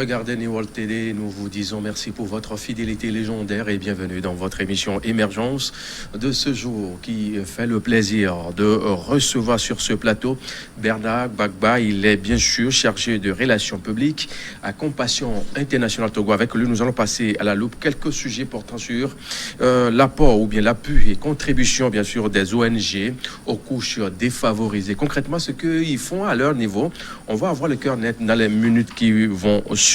regardez New World TD, nous vous disons merci pour votre fidélité légendaire et bienvenue dans votre émission Émergence de ce jour qui fait le plaisir de recevoir sur ce plateau Bernard Gbagba. Il est bien sûr chargé de relations publiques à Compassion Internationale Togo. Avec lui, nous allons passer à la loupe quelques sujets portant sur l'apport ou bien l'appui et contribution bien sûr des ONG aux couches défavorisées. Concrètement, ce qu'ils font à leur niveau, on va avoir le cœur net dans les minutes qui vont suivre.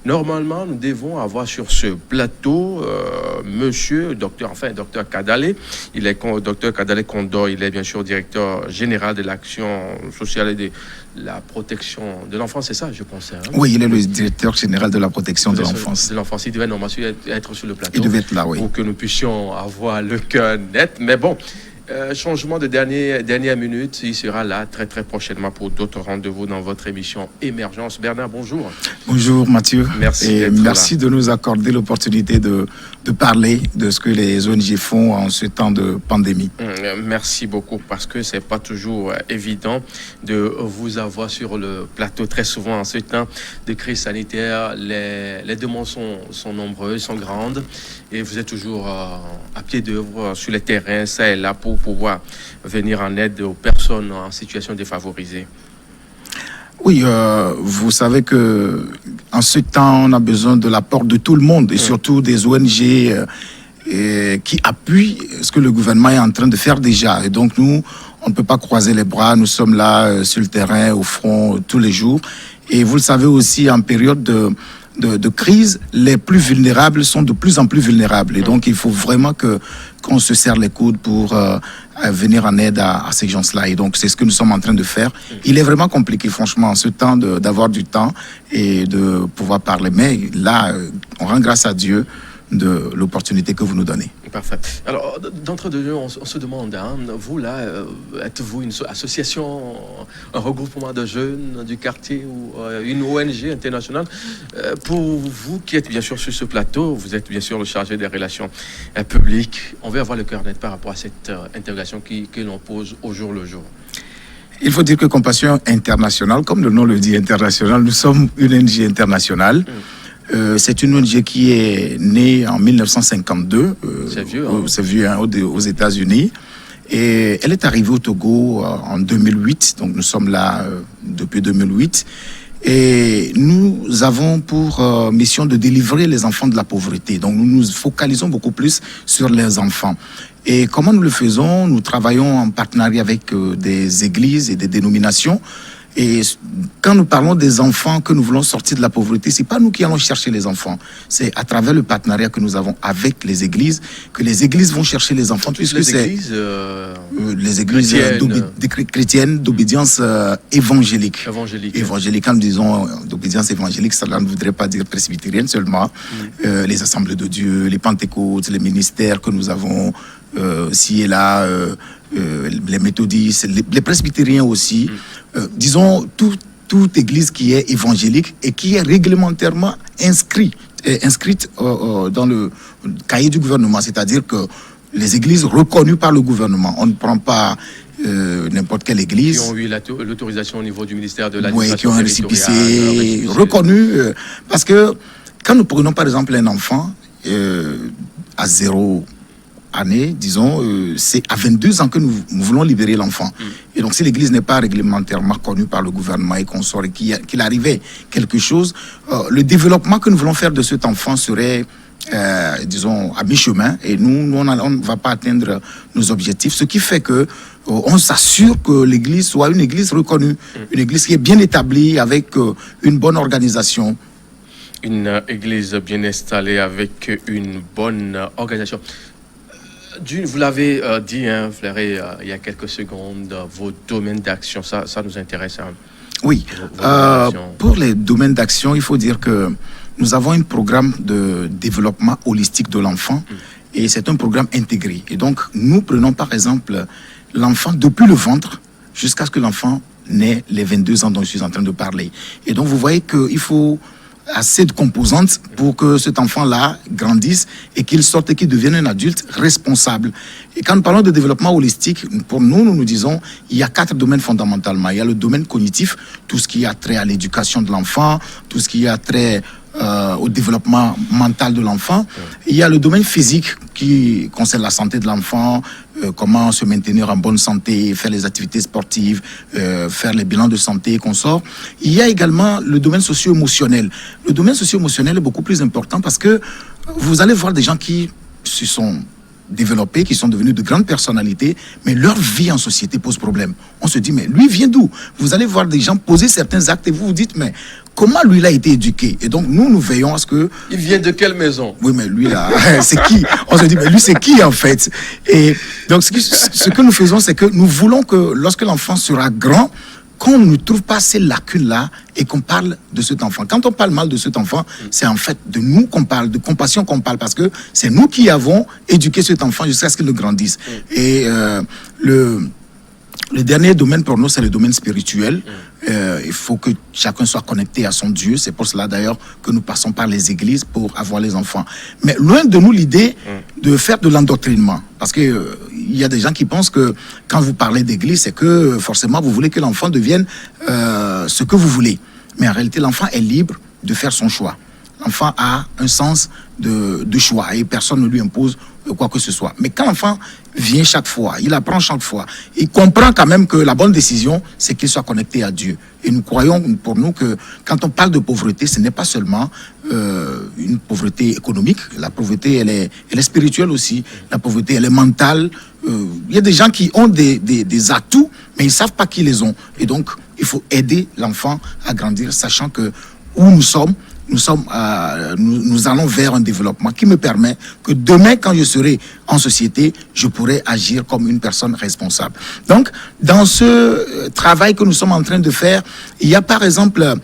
Normalement, nous devons avoir sur ce plateau monsieur docteur Kadale. Il est docteur Kadale Kondo, il est bien sûr directeur général de l'action sociale et de la protection de l'enfance, c'est ça, je pense. Hein? Oui, il est le directeur général de la protection de l'enfance. De l'enfance, il devait normalement être sur le plateau. Il devait être là, oui. Pour que nous puissions avoir le cœur net. Mais bon, changement de dernière minute, il sera là très très prochainement pour d'autres rendez-vous dans votre émission Émergence. Bernard, bonjour. Bonjour Mathieu. Merci. Et merci de nous accorder l'opportunité de parler de ce que les ONG font en ce temps de pandémie. Merci beaucoup parce que c'est pas toujours évident de vous avoir sur le plateau. Très souvent en ce temps de crise sanitaire, les demandes sont nombreuses, sont grandes et vous êtes toujours à pied d'œuvre sur les terrains, ça et là pour pouvoir venir en aide aux personnes en situation défavorisée. Oui, vous savez que en ce temps, on a besoin de l'apport de tout le monde et surtout des ONG qui appuient ce que le gouvernement est en train de faire déjà. Et donc nous, on ne peut pas croiser les bras. Nous sommes là sur le terrain, au front, tous les jours. Et vous le savez aussi, en période de crise, les plus vulnérables sont de plus en plus vulnérables. Et donc, il faut vraiment qu'on se serre les coudes pour venir en aide à ces gens-là. Et donc, c'est ce que nous sommes en train de faire. Il est vraiment compliqué, franchement, en ce temps, d'avoir du temps et de pouvoir parler. Mais là, on rend grâce à Dieu de l'opportunité que vous nous donnez. Parfait. Alors, d'entre deux, on se demande, hein, vous là, êtes-vous une association, un regroupement de jeunes du quartier ou une ONG internationale? Pour vous qui êtes bien sûr sur ce plateau, vous êtes bien sûr le chargé des relations publiques. On veut avoir le cœur net par rapport à cette interrogation que l'on pose au jour le jour. Il faut dire que Compassion Internationale, comme le nom le dit international, nous sommes une ONG internationale. C'est une ONG qui est née en 1952. C'est vieux, hein? C'est vieux, hein, aux États-Unis. Et elle est arrivée au Togo en 2008. Donc nous sommes là depuis 2008. Et nous avons pour mission de délivrer les enfants de la pauvreté. Donc nous nous focalisons beaucoup plus sur les enfants. Et comment nous le faisons? Nous travaillons en partenariat avec des églises et des dénominations. Et quand nous parlons des enfants que nous voulons sortir de la pauvreté, c'est pas nous qui allons chercher les enfants. C'est à travers le partenariat que nous avons avec les églises que les églises vont chercher les enfants. Puisque les églises chrétiennes d'obédience évangélique. Évangélique, quand nous disons d'obédience évangélique, cela ne voudrait pas dire presbytérienne seulement. Les assemblées de Dieu, les pentecôtes, les ministères que nous avons ci et là, les méthodistes, les presbytériens aussi. Disons, toute église qui est évangélique et qui est réglementairement inscrite dans le cahier du gouvernement, c'est-à-dire que les églises reconnues par le gouvernement. On ne prend pas n'importe quelle église. Qui ont eu l'autorisation au niveau du ministère de l'administration territoriale. Oui, qui ont un récépissé reconnu. Parce que quand nous prenons par exemple un enfant à 0 année, disons, c'est à 22 ans que nous voulons libérer l'enfant. Et donc, si l'église n'est pas réglementairement connue par le gouvernement et qu'on sort qu'il arrivait quelque chose, le développement que nous voulons faire de cet enfant serait, disons, à mi-chemin. Et nous on ne va pas atteindre nos objectifs. Ce qui fait que on s'assure que l'église soit une église reconnue, une église qui est bien établie avec une bonne organisation. Une église bien installée avec une bonne organisation. Vous l'avez dit, hein, Flairé, il y a quelques secondes, vos domaines d'action, ça nous intéresse. Hein. Oui, pour les domaines d'action, il faut dire que nous avons un programme de développement holistique de l'enfant et c'est un programme intégré. Et donc, nous prenons par exemple l'enfant depuis le ventre jusqu'à ce que l'enfant n'ait les 22 ans dont je suis en train de parler. Et donc, vous voyez qu'il faut assez de composantes pour que cet enfant-là grandisse et qu'il sorte et qu'il devienne un adulte responsable. Et quand nous parlons de développement holistique, pour nous, nous disons il y a 4 domaines fondamentalement. Il y a le domaine cognitif, tout ce qui a trait à l'éducation de l'enfant, tout ce qui a trait au développement mental de l'enfant. Il y a le domaine physique qui concerne la santé de l'enfant, comment se maintenir en bonne santé, faire les activités sportives, faire les bilans de santé qu'on sort. Il y a également le domaine socio-émotionnel. Le domaine socio-émotionnel est beaucoup plus important parce que vous allez voir des gens qui se sont développés, qui sont devenus de grandes personnalités, mais leur vie en société pose problème. On se dit, mais lui vient d'où? Vous allez voir des gens poser certains actes et vous vous dites, mais comment lui a été éduqué? Et donc nous veillons à ce que... Il vient de quelle maison? Oui, mais lui là, c'est qui? On se dit, mais lui c'est qui en fait? Et donc ce que nous faisons, c'est que nous voulons que lorsque l'enfant sera grand, qu'on ne trouve pas ces lacunes-là et qu'on parle de cet enfant. Quand on parle mal de cet enfant, c'est en fait de nous qu'on parle, de compassion qu'on parle, parce que c'est nous qui avons éduqué cet enfant jusqu'à ce qu'il grandisse. Et le dernier domaine pour nous, c'est le domaine spirituel. Il faut que chacun soit connecté à son Dieu. C'est pour cela d'ailleurs que nous passons par les églises pour avoir les enfants. Mais loin de nous l'idée de faire de l'endoctrinement. Parce que il y a des gens qui pensent que quand vous parlez d'église, c'est que forcément vous voulez que l'enfant devienne ce que vous voulez. Mais en réalité, l'enfant est libre de faire son choix. L'enfant a un sens de choix et personne ne lui impose quoi que ce soit. Mais quand l'enfant vient chaque fois, il apprend chaque fois, il comprend quand même que la bonne décision, c'est qu'il soit connecté à Dieu. Et nous croyons pour nous que quand on parle de pauvreté, ce n'est pas seulement une pauvreté économique. La pauvreté, elle est spirituelle aussi. La pauvreté, elle est mentale. Il y a des gens qui ont des atouts, mais ils ne savent pas qu'ils les ont. Et donc, il faut aider l'enfant à grandir, sachant que où nous allons vers un développement qui me permet que demain, quand je serai en société, je pourrai agir comme une personne responsable. Donc, dans ce travail que nous sommes en train de faire, il y a par exemple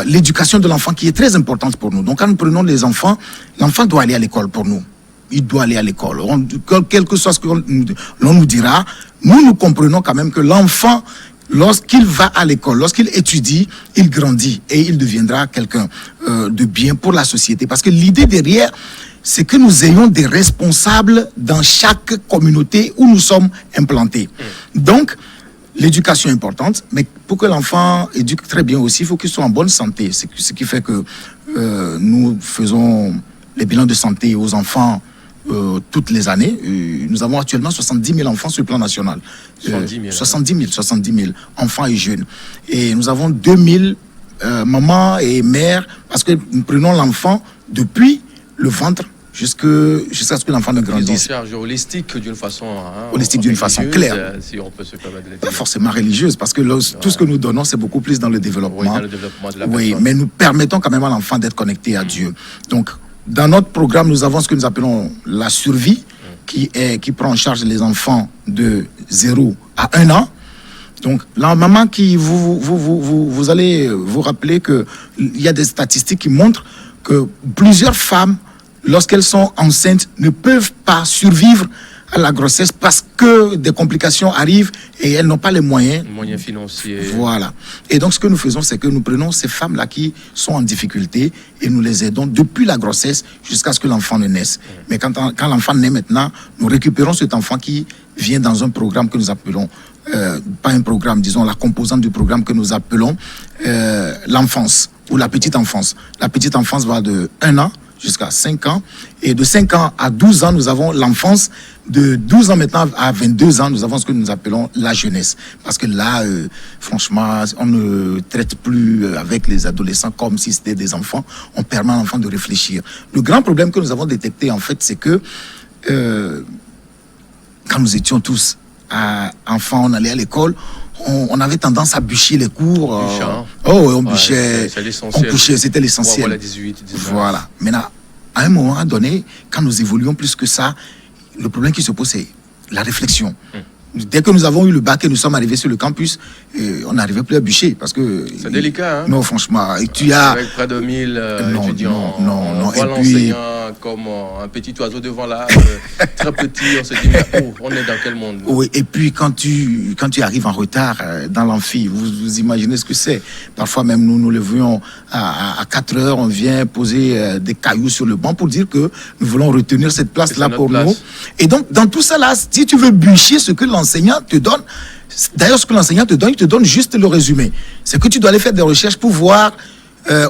l'éducation de l'enfant qui est très importante pour nous. Donc, quand nous prenons les enfants, l'enfant doit aller à l'école pour nous. Il doit aller à l'école. Quel que soit ce que l'on nous dira, nous comprenons quand même que l'enfant, lorsqu'il va à l'école, lorsqu'il étudie, il grandit et il deviendra quelqu'un de bien pour la société. Parce que l'idée derrière, c'est que nous ayons des responsables dans chaque communauté où nous sommes implantés. Donc, l'éducation est importante, mais pour que l'enfant éduque très bien aussi, il faut qu'il soit en bonne santé. C'est ce qui fait que nous faisons les bilans de santé aux enfants toutes les années. Nous avons actuellement 70 000 enfants sur le plan national. 70 000 enfants et jeunes. Et nous avons 2 000 mamans et mères, parce que nous prenons l'enfant depuis le ventre jusqu'à ce que l'enfant ne grandisse. Ils ont charge holistique d'une façon... holistique d'une façon claire. Si on peut se permettre de le dire. Pas forcément religieuse, parce que tout ce que nous donnons, c'est beaucoup plus dans le développement. Oui, dans le développement de la personne. Oui, mais nous permettons quand même à l'enfant d'être connecté à Dieu. Donc, dans notre programme, nous avons ce que nous appelons la survie, qui prend en charge les enfants de 0 à 1 an. Donc, la maman qui vous allez vous rappeler qu'il y a des statistiques qui montrent que plusieurs femmes, lorsqu'elles sont enceintes, ne peuvent pas survivre à la grossesse parce que des complications arrivent et elles n'ont pas les moyens. Les moyens financiers. Voilà. Et donc, ce que nous faisons, c'est que nous prenons ces femmes-là qui sont en difficulté et nous les aidons depuis la grossesse jusqu'à ce que l'enfant ne naisse. Mais quand l'enfant naît maintenant, nous récupérons cet enfant qui vient dans un programme que nous appelons, pas un programme, disons la composante du programme que nous appelons l'enfance ou la petite enfance. La petite enfance va de 1 an jusqu'à 5 ans. Et de 5 ans à 12 ans, nous avons l'enfance. De 12 ans maintenant à 22 ans, nous avons ce que nous appelons la jeunesse. Parce que là, franchement, on ne traite plus avec les adolescents comme si c'était des enfants. On permet à l'enfant de réfléchir. Le grand problème que nous avons détecté, en fait, c'est que quand nous étions tous enfants, on allait à l'école, on avait tendance à bûcher les cours. On bûchait. C'est l'essentiel. On bûchait, c'était l'essentiel. Voilà, 18, 19. Voilà. Maintenant, à un moment donné, quand nous évoluons plus que ça, le problème qui se pose, c'est la réflexion. Dès que nous avons eu le bac et nous sommes arrivés sur le campus, on n'arrivait plus à bûcher parce que... C'est délicat, hein? Non, franchement. Et tu as... Avec près de 1000 étudiants, non. voit l'enseignant comme un petit oiseau devant là, très petit, on se dit, mais on est dans quel monde? Oui, et puis quand tu arrives en retard dans l'amphi, vous imaginez ce que c'est. Parfois même, nous levions à 4 heures, on vient poser des cailloux sur le banc pour dire que nous voulons retenir cette place-là pour nous. Et donc, dans tout ça là, si tu veux bûcher ce que l'enseignant te donne, d'ailleurs, ce que l'enseignant te donne, il te donne juste le résumé. C'est que tu dois aller faire des recherches pour voir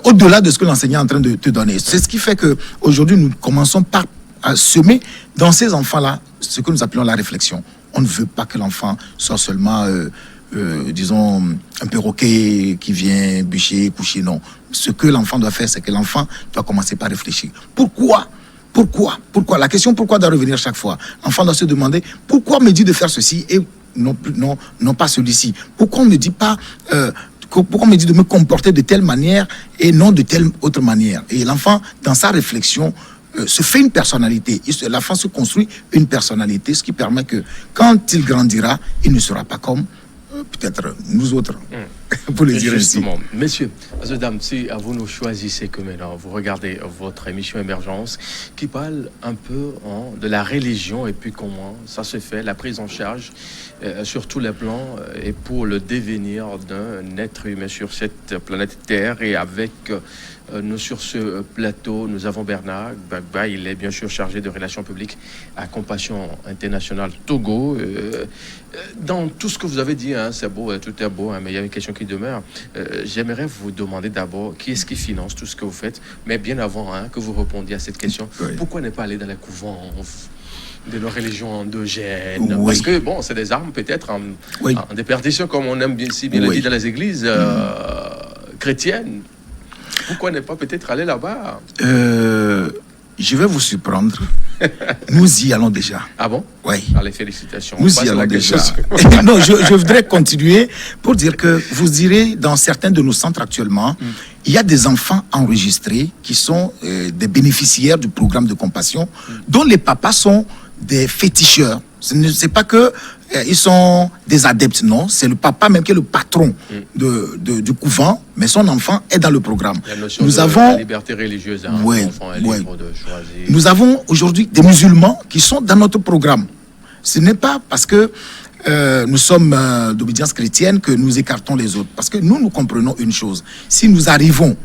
au-delà de ce que l'enseignant est en train de te donner. C'est ce qui fait qu'aujourd'hui, nous commençons par à semer dans ces enfants-là ce que nous appelons la réflexion. On ne veut pas que l'enfant soit seulement, disons, un perroquet qui vient bûcher, coucher. Non. Ce que l'enfant doit faire, c'est que l'enfant doit commencer par réfléchir. Pourquoi ? La question pourquoi doit revenir chaque fois. L'enfant doit se demander pourquoi on me dit de faire ceci et non pas celui-ci. Pourquoi on me dit pas... pourquoi on me dit de me comporter de telle manière et non de telle autre manière. Et l'enfant, dans sa réflexion, se fait une personnalité. L'enfant se construit une personnalité, ce qui permet que quand il grandira, il ne sera pas comme peut-être nous autres, pour le dire ainsi. Messieurs, mesdames, si vous nous choisissez que maintenant vous regardez votre émission Émergence qui parle un peu de la religion et puis comment ça se fait, la prise en charge sur tous les plans et pour le devenir d'un être humain sur cette planète Terre. Et avec nous sur ce plateau, nous avons Bernard Gbagba, il est bien sûr chargé de relations publiques à Compassion Internationale Togo. Dans tout ce que vous avez dit, hein, c'est beau, tout est beau, hein, mais il y a une question qui demeure. J'aimerais vous demander d'abord qui est-ce qui finance tout ce que vous faites, mais bien avant que vous répondiez à cette question, pourquoi ne pas aller dans les couvents de nos religions endogènes? Parce que, bon, c'est des armes peut-être en déperdition, comme on aime bien, si bien le dit dans les églises chrétiennes. Pourquoi ne pas peut-être aller là-bas? Je vais vous surprendre. Nous y allons déjà. Ah bon? Oui. Allez, félicitations. Nous y allons déjà. Non, je voudrais continuer pour dire que vous irez dans certains de nos centres actuellement, il y a des enfants enregistrés qui sont des bénéficiaires du programme de compassion, dont les papas sont des féticheurs. Ce n'est pas que ils sont des adeptes, non. C'est le papa même qui est le patron du couvent, mais son enfant est dans le programme. Nous avons la liberté religieuse, hein, l'enfant est libre de choisir. Nous avons aujourd'hui des musulmans qui sont dans notre programme. Ce n'est pas parce que nous sommes d'obédience chrétienne que nous écartons les autres. Parce que nous comprenons une chose. Si nous arrivons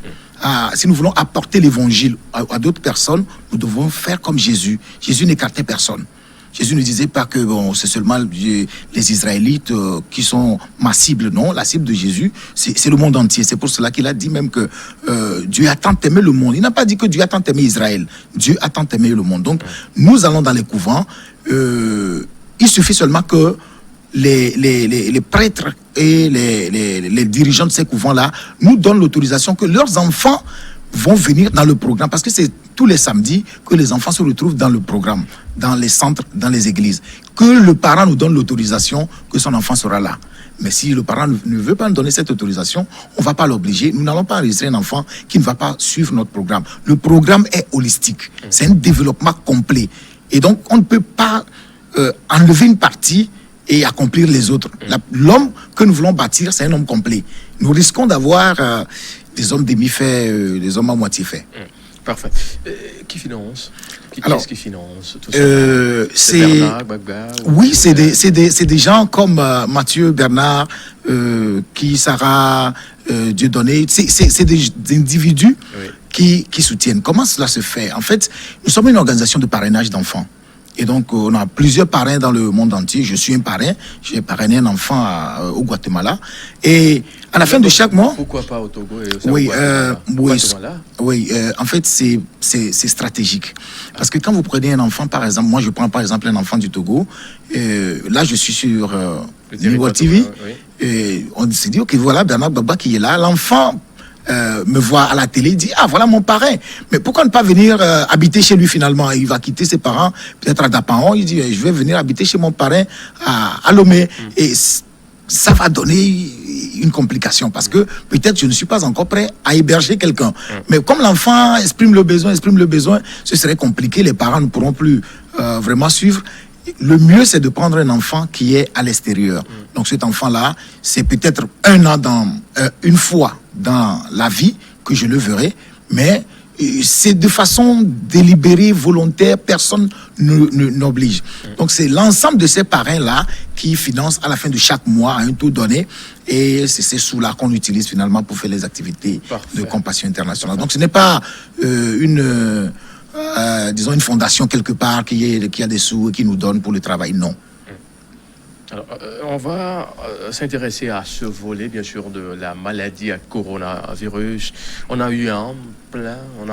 si nous voulons apporter l'évangile à d'autres personnes, nous devons faire comme Jésus. Jésus n'écartait personne. Jésus ne disait pas que c'est seulement les Israélites qui sont ma cible. Non, la cible de Jésus, c'est le monde entier. C'est pour cela qu'il a dit même que Dieu a tant aimé le monde. Il n'a pas dit que Dieu a tant aimé Israël. Dieu a tant aimé le monde. Donc, nous allons dans les couvents. Il suffit seulement que les prêtres et les dirigeants de ces couvents-là nous donnent l'autorisation que leurs enfants vont venir dans le programme, parce que c'est tous les samedis que les enfants se retrouvent dans le programme, dans les centres, dans les églises. Que le parent nous donne l'autorisation que son enfant sera là. Mais si le parent ne veut pas nous donner cette autorisation, on ne va pas l'obliger. Nous n'allons pas enregistrer un enfant qui ne va pas suivre notre programme. Le programme est holistique. C'est un développement complet. Et donc, on ne peut pas enlever une partie et accomplir les autres. L'homme que nous voulons bâtir, c'est un homme complet. Nous risquons d'avoir des hommes demi-faits, des hommes à moitié faits. Parfait. Qui finance? Qu'est-ce qui finance tout ça? C'est Bernard Gbagba? Oui, c'est des gens comme Mathieu, Bernard, qui Sarah, Dieudonné. C'est des individus qui soutiennent. Comment cela se fait? En fait, nous sommes une organisation de parrainage d'enfants. Et donc, on a plusieurs parrains dans le monde entier. Je suis un parrain. J'ai parrainé un enfant au Guatemala. Et à la fin de chaque mois... Pourquoi pas au Togo et en fait, c'est stratégique. Parce que quand vous prenez un enfant, par exemple, moi, je prends par exemple un enfant du Togo. Là, je suis sur Niveau TV. Et on s'est dit, OK, voilà Bernard Gbagba qui est là. L'enfant... me voit à la télé, dit ah voilà mon parrain, mais pourquoi ne pas venir habiter chez lui finalement? Il va quitter ses parents peut-être à Dapaon, il dit je vais venir habiter chez mon parrain à Lomé. Et ça va donner une complication parce que peut-être je ne suis pas encore prêt à héberger quelqu'un. Mais comme l'enfant exprime le besoin, ce serait compliqué, les parents ne pourront plus vraiment suivre. le mieux, c'est de prendre un enfant qui est à l'extérieur. Donc cet enfant-là, c'est peut-être une fois dans la vie que je le verrai, mais c'est de façon délibérée, volontaire, personne n'oblige. Donc c'est l'ensemble de ces parrains-là qui financent à la fin de chaque mois à un taux donné, et c'est ces sous-là qu'on utilise finalement pour faire les activités de compassion internationale. Donc ce n'est pas disons une fondation quelque part qui a des sous et qui nous donne pour le travail, non. Alors, on va s'intéresser à ce volet, bien sûr, de la maladie à coronavirus. On a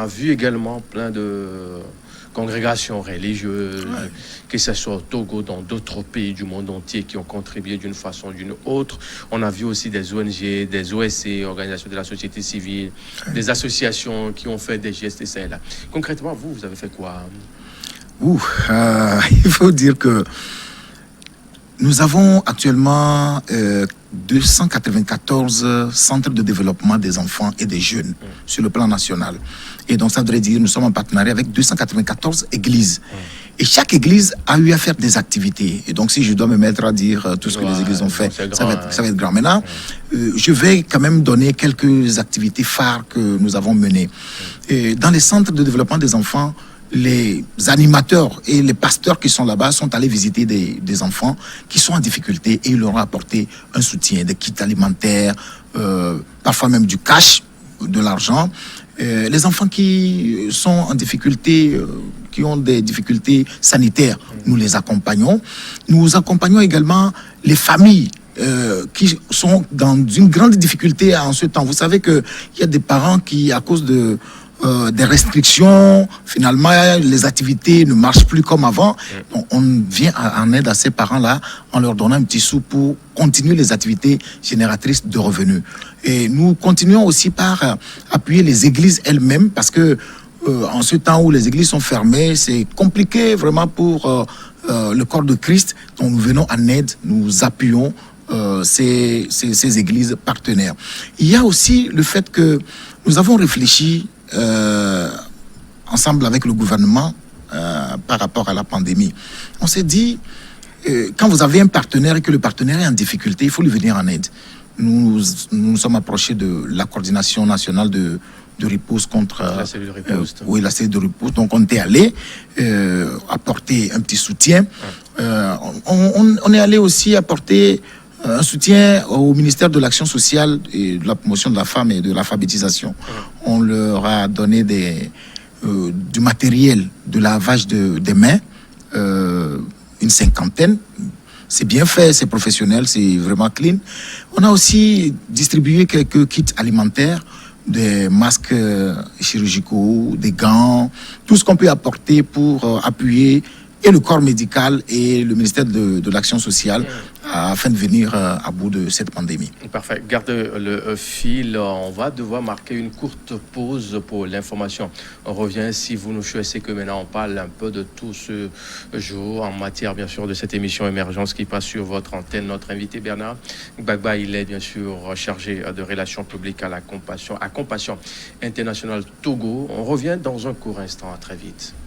vu également plein de congrégations religieuses, que ce soit au Togo, dans d'autres pays du monde entier, qui ont contribué d'une façon ou d'une autre. On a vu aussi des ONG, des OSC, organisations de la société civile, des associations qui ont fait des gestes et ça et là. Concrètement, vous avez fait quoi? Il faut dire que nous avons actuellement 294 centres de développement des enfants et des jeunes sur le plan national. Et donc, ça voudrait dire que nous sommes en partenariat avec 294 églises. Et chaque église a eu à faire des activités. Et donc, si je dois me mettre à dire tout ce que les églises ont fait, ça va être grand. Maintenant, je vais quand même donner quelques activités phares que nous avons menées. Et dans les centres de développement des enfants, les animateurs et les pasteurs qui sont là-bas sont allés visiter des enfants qui sont en difficulté, et ils leur ont apporté un soutien, des kits alimentaires, parfois même du cash, de l'argent. Les enfants qui sont en difficulté, qui ont des difficultés sanitaires, nous les accompagnons. Nous accompagnons également les familles qui sont dans une grande difficulté en ce temps. Vous savez qu'il y a des parents qui, à cause des restrictions, finalement, les activités ne marchent plus comme avant. Donc, on vient en aide à ces parents-là en leur donnant un petit sou pour continuer les activités génératrices de revenus. Et nous continuons aussi par appuyer les églises elles-mêmes, parce que en ce temps où les églises sont fermées, c'est compliqué vraiment pour le corps de Christ. Donc, nous venons en aide, nous appuyons ces églises partenaires. Il y a aussi le fait que nous avons réfléchi ensemble avec le gouvernement par rapport à la pandémie. On s'est dit, quand vous avez un partenaire et que le partenaire est en difficulté, il faut lui venir en aide. Nous nous sommes approchés de la coordination nationale de riposte contre la cellule de riposte. Oui, la cellule de riposte. Donc on était allé apporter un petit soutien. On est allé aussi apporter un soutien au ministère de l'Action sociale et de la promotion de la femme et de l'alphabétisation. On leur a donné du matériel de lavage des mains, une 50aine. C'est bien fait, c'est professionnel, c'est vraiment clean. On a aussi distribué quelques kits alimentaires, des masques chirurgicaux, des gants, tout ce qu'on peut apporter pour appuyer et le corps médical et le ministère de l'Action sociale afin de venir à bout de cette pandémie. Parfait. Gardez le fil. On va devoir marquer une courte pause pour l'information. On revient si vous nous choisissez que maintenant on parle un peu de tout ce jour en matière bien sûr de cette émission Émergence qui passe sur votre antenne. Notre invité Bernard Gbagba, il est bien sûr chargé de relations publiques à Compassion Internationale Togo. On revient dans un court instant. À très vite.